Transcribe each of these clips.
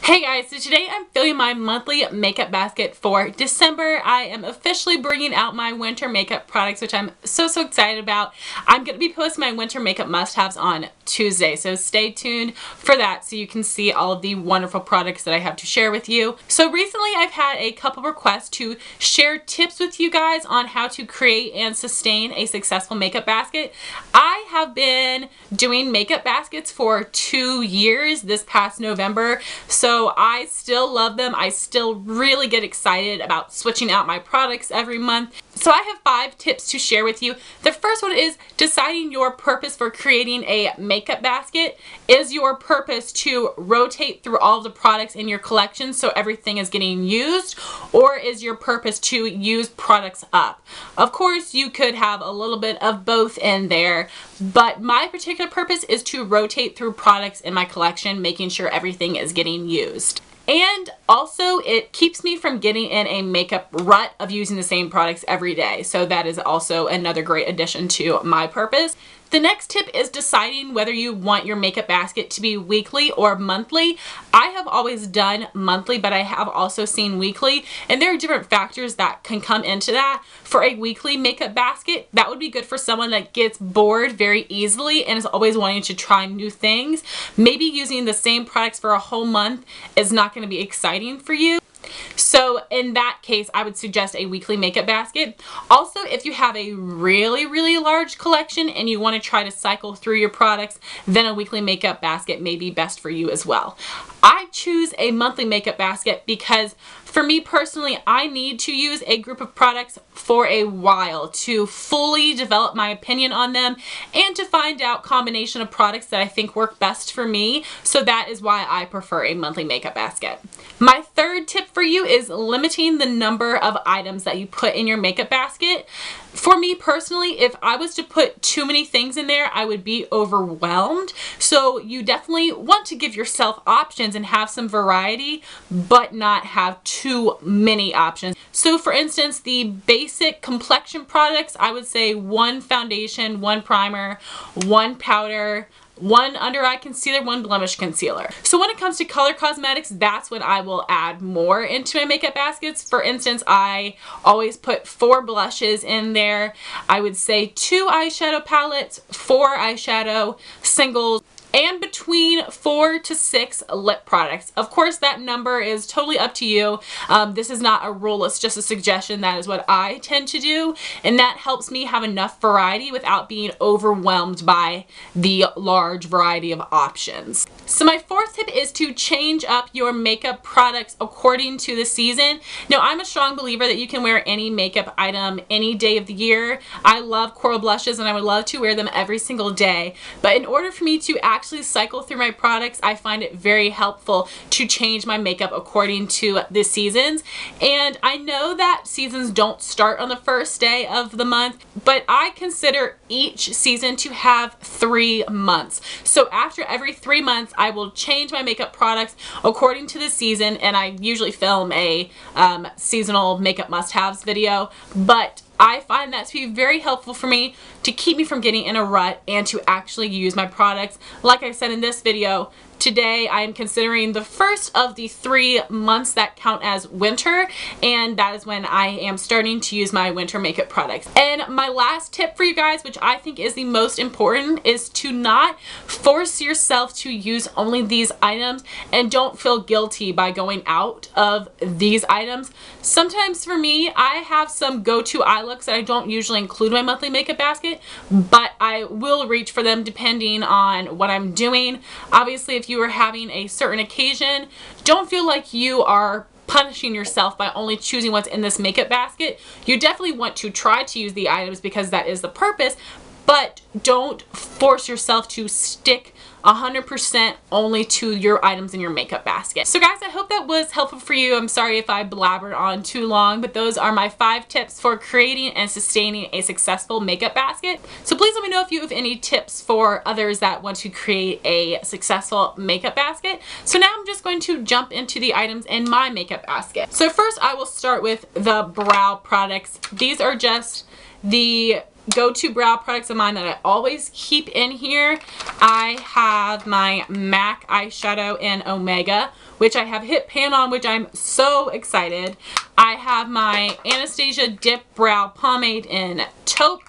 Hey guys, so today I'm filling my monthly makeup basket for December. I am officially bringing out my winter makeup products, which I'm so excited about. I'm going to be posting my winter makeup must-haves on Tuesday, so stay tuned for that so you can see all of the wonderful products that I have to share with you. So recently I've had a couple requests to share tips with you guys on how to create and sustain a successful makeup basket. I have been doing makeup baskets for 2 years this past November, so I still love them. I still really get excited about switching out my products every month. So I have 5 tips to share with you. The first one is deciding your purpose for creating a makeup basket. Is your purpose to rotate through all of the products in your collection so everything is getting used, or is your purpose to use products up? Of course, you could have a little bit of both in there, but my particular purpose is to rotate through products in my collection, making sure everything is getting used. And also, it keeps me from getting in a makeup rut of using the same products every day. So that is also another great addition to my purpose. The next tip is deciding whether you want your makeup basket to be weekly or monthly. I have always done monthly, but I have also seen weekly, and there are different factors that can come into that. For a weekly makeup basket, that would be good for someone that gets bored very easily and is always wanting to try new things. Maybe using the same products for a whole month is not going to be exciting for you. So in that case, I would suggest a weekly makeup basket. Also, if you have a really large collection and you want to try to cycle through your products, then a weekly makeup basket may be best for you as well. I choose a monthly makeup basket because for me personally, I need to use a group of products for a while to fully develop my opinion on them and to find out combination of products that I think work best for me. So that is why I prefer a monthly makeup basket. My third tip for you is limiting the number of items that you put in your makeup basket. For me personally, if I was to put too many things in there, I would be overwhelmed. So you definitely want to give yourself options and have some variety, but not have too many options. So for instance, the basic complexion products, I would say 1 foundation, 1 primer, 1 powder, 1 under eye concealer, 1 blemish concealer. So when it comes to color cosmetics, that's when I will add more into my makeup baskets. For instance, I always put 4 blushes in there. I would say 2 eyeshadow palettes, 4 eyeshadow singles, and between 4 to 6 lip products. Of course, that number is totally up to you. This is not a rule, it's just a suggestion. That is what I tend to do, and that helps me have enough variety without being overwhelmed by the large variety of options. So my 4th tip is to change up your makeup products according to the season. Now, I'm a strong believer that you can wear any makeup item any day of the year. I love coral blushes and I would love to wear them every single day, but in order for me to actually cycle through my products, I find it very helpful to change my makeup according to the seasons. And I know that seasons don't start on the first day of the month, but I consider each season to have 3 months. So after every 3 months, I will change my makeup products according to the season, and I usually film a seasonal makeup must-haves video, but I find that to be very helpful for me to keep me from getting in a rut and to actually use my products. Like I said in this video, today I am considering the first of the 3 months that count as winter, and that is when I am starting to use my winter makeup products. And my last tip for you guys, which I think is the most important, is to not force yourself to use only these items, and don't feel guilty by going out of these items. Sometimes for me, I have some go-to eye looks that I don't usually include in my monthly makeup basket, but I will reach for them depending on what I'm doing. Obviously, if you are having a certain occasion, don't feel like you are punishing yourself by only choosing what's in this makeup basket. You definitely want to try to use the items because that is the purpose, but don't force yourself to stick 100% only to your items in your makeup basket. So guys, I hope that was helpful for you. I'm sorry if I blabbered on too long, but those are my 5 tips for creating and sustaining a successful makeup basket. So please let me know if you have any tips for others that want to create a successful makeup basket. So now I'm just going to jump into the items in my makeup basket. So first I will start with the brow products. These are just the go-to brow products of mine that I always keep in here. I have my MAC eyeshadow in Omega, which I have hit pan on, which I'm so excited. I have my Anastasia Dip Brow Pomade in Taupe.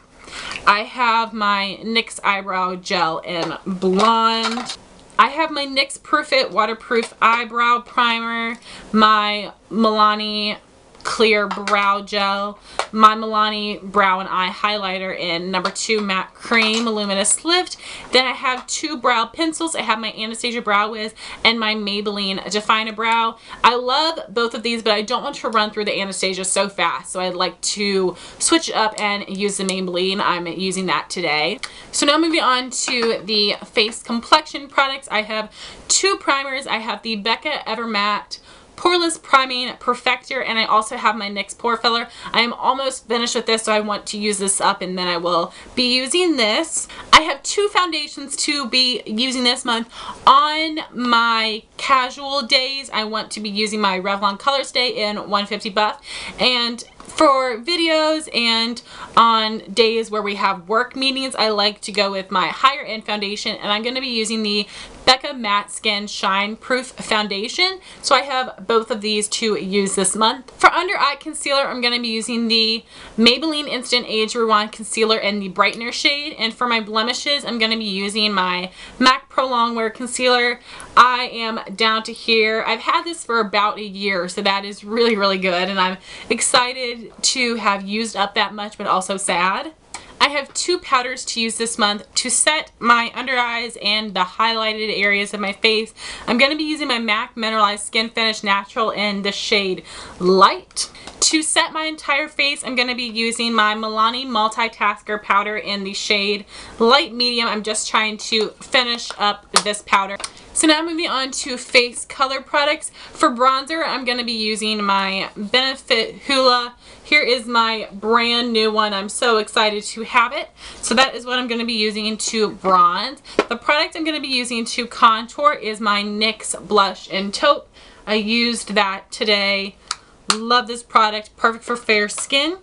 I have my NYX Eyebrow Gel in Blonde. I have my NYX Proof It Waterproof Eyebrow Primer, my Milani Clear Brow Gel, my Milani Brow and Eye Highlighter in number 2 Matte Cream Luminous Lift. Then I have 2 brow pencils. I have my Anastasia Brow Wiz and my Maybelline Define a Brow. I love both of these, but I don't want to run through the Anastasia so fast, so I'd like to switch it up and use the Maybelline. I'm using that today. So now moving on to the face complexion products. I have 2 primers. I have the Becca Ever Matte Poreless Priming Perfector, and I also have my NYX Pore Filler. I am almost finished with this, so I want to use this up, and then I will be using this. I have 2 foundations to be using this month. On my casual days, I want to be using my Revlon Color Stay in 150 Buff, and for videos and on days where we have work meetings, I like to go with my higher end foundation, and I'm going to be using the Becca Matte Skin Shine Proof Foundation. So I have both of these to use this month. For under eye concealer, I'm going to be using the Maybelline Instant Age Rewind Concealer in the Brightener shade, and for my blemishes, I'm going to be using my MAC Pro Longwear Concealer. I am down to here. I've had this for about a year, so that is really, really good, and I'm excited to have used up that much, but also sad. I have 2 powders to use this month to set my under eyes and the highlighted areas of my face. I'm going to be using my MAC Mineralized Skin Finish Natural in the shade Light. To set my entire face, I'm going to be using my Milani Multitasker powder in the shade Light Medium. I'm just trying to finish up this powder. So now moving on to face color products. For bronzer, I'm going to be using my Benefit Hoola. Here is my brand new one. I'm so excited to have it. So that is what I'm going to be using to bronze. The product I'm going to be using to contour is my NYX blush in Taupe. I used that today. Love this product, perfect for fair skin.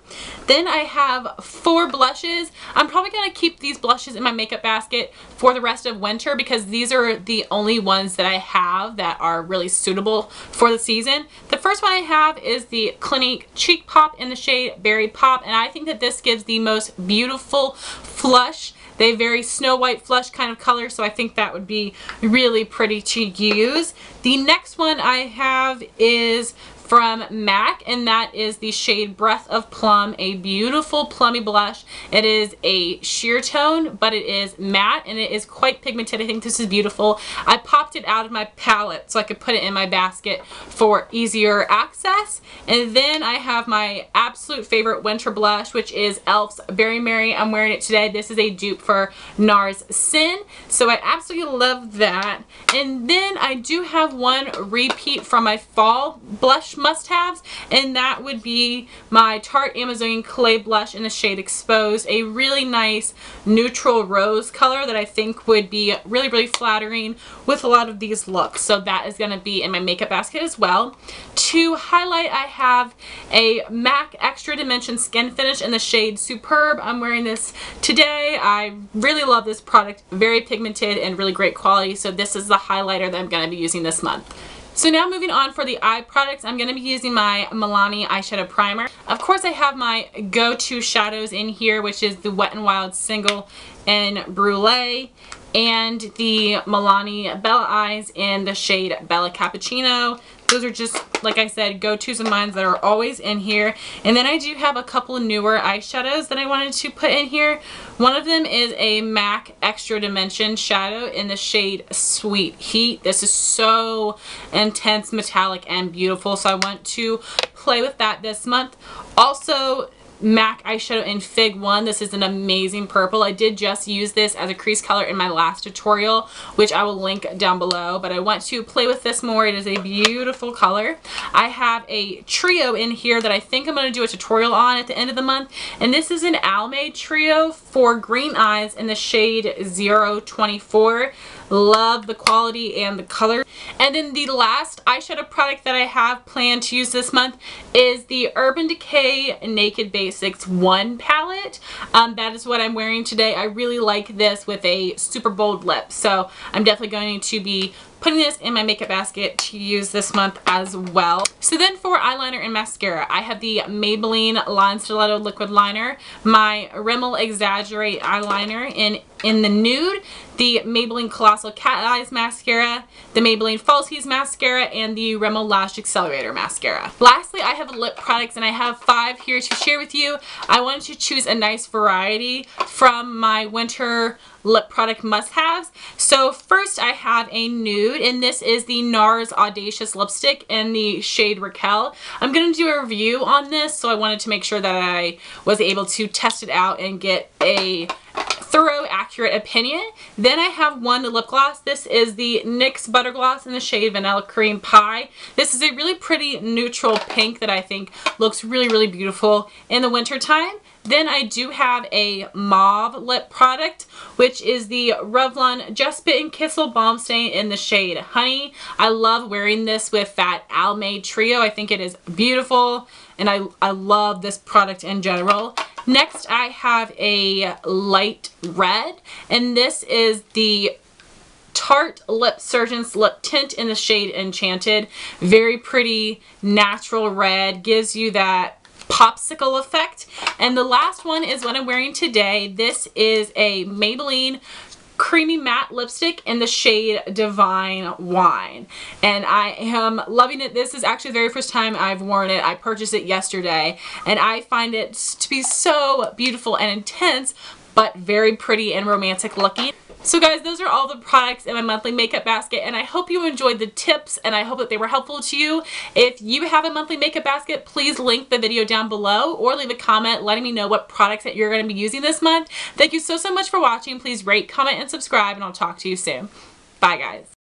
Then I have 4 blushes. I'm probably going to keep these blushes in my makeup basket for the rest of winter because these are the only ones that I have that are really suitable for the season. The first one I have is the Clinique Cheek Pop in the shade Berry Pop, and I think that this gives the most beautiful flush. They have very Snow White flush kind of color, so I think that would be really pretty to use. The next one I have is from MAC, and that is the shade Breath of Plum, a beautiful plummy blush. It is a sheer tone, but it is matte, and it is quite pigmented. I think this is beautiful. I popped it out of my palette so I could put it in my basket for easier access. And then I have my absolute favorite winter blush, which is e.l.f.'s Very Merry. I'm wearing it today. This is a dupe for NARS Sin, so I absolutely love that. And then I do have one repeat from my fall blush must-haves, and that would be my Tarte Amazonian Clay Blush in the shade Exposed, a really nice neutral rose color that I think would be really, really flattering with a lot of these looks. So that is going to be in my makeup basket as well. To highlight, I have a MAC Extra Dimension Skin Finish in the shade Superb. I'm wearing this today. I really love this product, very pigmented and really great quality, so this is the highlighter that I'm going to be using this month. So now moving on for the eye products, I'm going to be using my Milani eyeshadow primer. Of course, I have my go-to shadows in here, which is the Wet n Wild Single in Brulee and the Milani Bella Eyes in the shade Bella Cappuccino. Those are just, like I said, go-tos of mine that are always in here. And then I do have a couple newer eyeshadows that I wanted to put in here. One of them is a MAC Extra Dimension shadow in the shade Sweet Heat. This is so intense, metallic, and beautiful, so I want to play with that this month. Also, MAC eyeshadow in Fig 1. This is an amazing purple. I did just use this as a crease color in my last tutorial, which I will link down below, but I want to play with this more. It is a beautiful color. I have a trio in here that I think I'm going to do a tutorial on at the end of the month, and this is an Almay trio for green eyes in the shade 024. Love the quality and the color. And then the last eyeshadow product that I have planned to use this month is the Urban Decay Naked Basics 1 palette. That is what I'm wearing today. I really like this with a super bold lip, so I'm definitely going to be putting this in my makeup basket to use this month as well. So then for eyeliner and mascara, I have the Maybelline Line Stiletto Liquid Liner, my Rimmel Exaggerate eyeliner in the nude, the Maybelline Colossal Cat Eyes Mascara, the Maybelline Falsies Mascara, and the Rimmel Lash Accelerator Mascara. Lastly, I have lip products, and I have 5 here to share with you. I wanted to choose a nice variety from my winter lip product must-haves. So first I have a nude, and this is the NARS Audacious Lipstick in the shade Raquel. I'm going to do a review on this, so I wanted to make sure that I was able to test it out and get a thorough, accurate opinion. Then I have one lip gloss. This is the NYX Butter Gloss in the shade Vanilla Cream Pie. This is a really pretty neutral pink that I think looks really, really beautiful in the winter time. Then I do have a mauve lip product, which is the Revlon Just Spit and Kissel Balm Stain in the shade Honey. I love wearing this with that Almay trio. I think it is beautiful, and I love this product in general. Next, I have a light red, and this is the Tarte Lip Surgeon's Lip Tint in the shade Enchanted. Very pretty, natural red, gives you that popsicle effect. And the last one is what I'm wearing today. This is a Maybelline Creamy Matte Lipstick in the shade Divine Wine, and I am loving it. This is actually the very first time I've worn it. I purchased it yesterday, and I find it to be so beautiful and intense, but very pretty and romantic looking. So guys, those are all the products in my monthly makeup basket, and I hope you enjoyed the tips, and I hope that they were helpful to you. If you have a monthly makeup basket, please link the video down below or leave a comment letting me know what products that you're going to be using this month. Thank you so much for watching. Please rate, comment, and subscribe, and I'll talk to you soon. Bye guys.